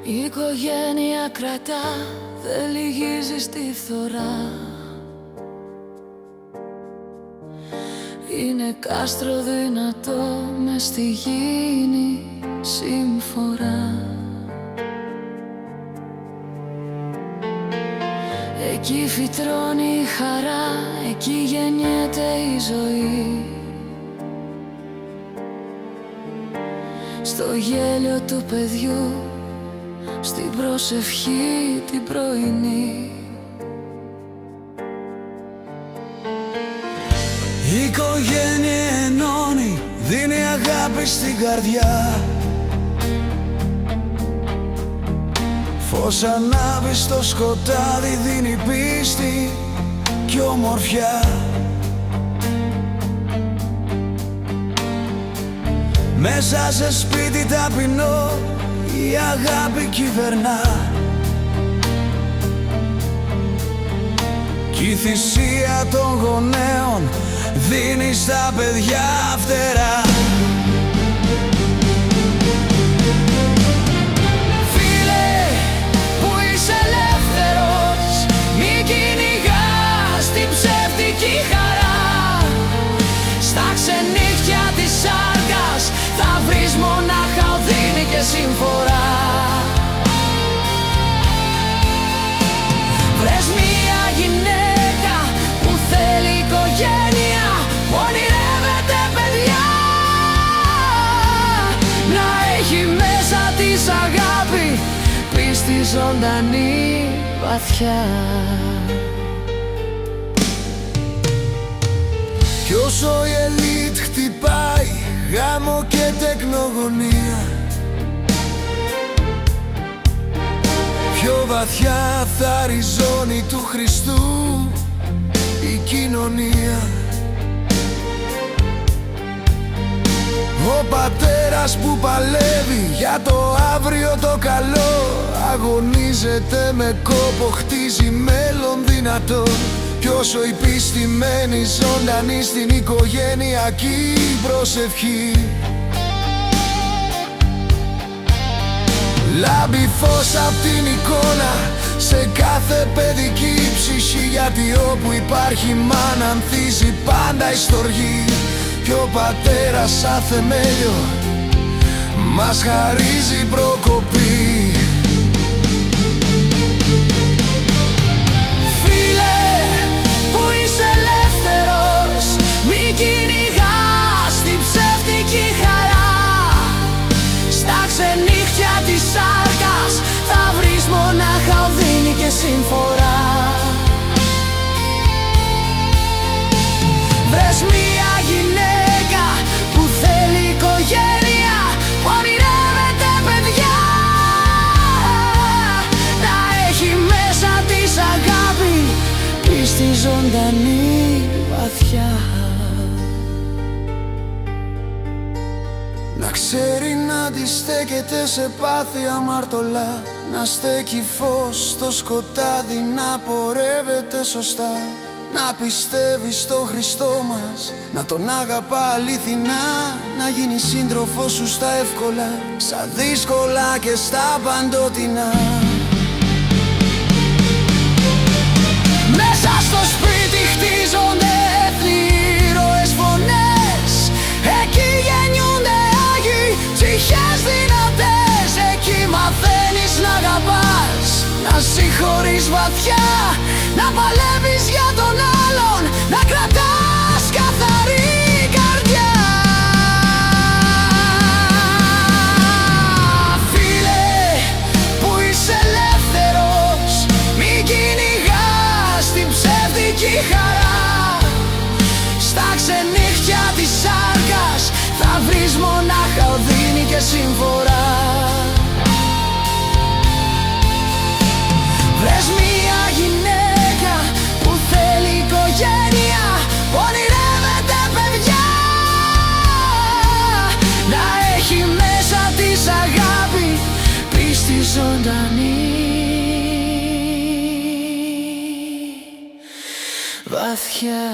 Η οικογένεια κρατά, δεν λυγίζει στη φθορά. Είναι κάστρο δυνατό μες στη γήινη συμφορά. Εκεί φυτρώνει η χαρά, εκεί γεννιέται η ζωή. Στο γέλιο του παιδιού, στην προσευχή την πρωινή. Η οικογένεια ενώνει, δίνει αγάπη στην καρδιά. Φως ανάβει στο σκοτάδι, δίνει πίστη και ομορφιά. Μέσα σε σπίτι ταπεινό η αγάπη κυβερνά. Κι η θυσία των γονέων δίνει στα παιδιά φτερά. Φίλε που είσαι ελεύθερος, μη κυνηγάς την ψεύτικη χαρά. Στα ξενύχια της σάρκας θα βρεις μονάχα οδύνη και συμφορά. Βρες μία γυναίκα που θέλει οικογένεια, που ονειρεύεται παιδιά, να έχει μέσα της αγάπη, πίστη ζωντανή βαθιά. Κι όσο η ελίτ χτυπάει γάμο και τεκνογωνία, πιο βαθιά θα ριζώνει του Χριστού η κοινωνία. Ο πατέρας που παλεύει για το αύριο το καλό, αγωνίζεται με κόπο, χτίζει μέλλον δυνατό. Κι όσο η πίστη μένει ζωντανή στην οικογενειακή προσευχή, λάμπει φως απ' την εικόνα σε κάθε παιδική ψυχή. Γιατί όπου υπάρχει μάνα ανθίζει πάντα η στοργή. Κι ο πατέρας σαν θεμέλιο μας χαρίζει προκοπή. Φίλε που είσαι ελεύθερος, μη κυνηγάς την ψεύτικη χαρά. Στα ξενύχια της σάρκας θα βρεις μονάχα οδύνη και συμφορά. Βρες μία γυναίκα που θέλει οικογένεια, που ονειρεύεται παιδιά, να έχει μέσα της αγάπη, πίστη ζωντανή βαθιά. Να ξέρει να αντιστέκεται σε πάθη αμαρτωλά, να στέκει φως στο σκοτάδι, να πορεύεται σωστά. Να πιστεύει στο Χριστό μας, να τον αγαπά αληθινά, να γίνει σύντροφός σου στα εύκολα, στα δύσκολα και στα παντοτινά. Μέσα στο σπίτι χτίζονται έθνη, ήρωες φωνές. Εκεί γεννιούνται άγιοι, ψυχές δυνατές. Εκεί μαθαίνεις να αγαπάς, να συγχωρείς βαθιά, να παλεύεις για τον άλλον, να κρατάς καθαρή καρδιά. Φίλε που είσαι ελεύθερος, μη κυνηγάς την ψεύτικη χαρά. Στα ξενύχια της σάρκας θα βρεις μονάχα οδύνη και συμφορά. Βρες μία γυναίκα που θέλει οικογένεια, που ονειρεύεται παιδιά, να έχει μέσα της αγάπη, πίστη ζωντανή βαθιά.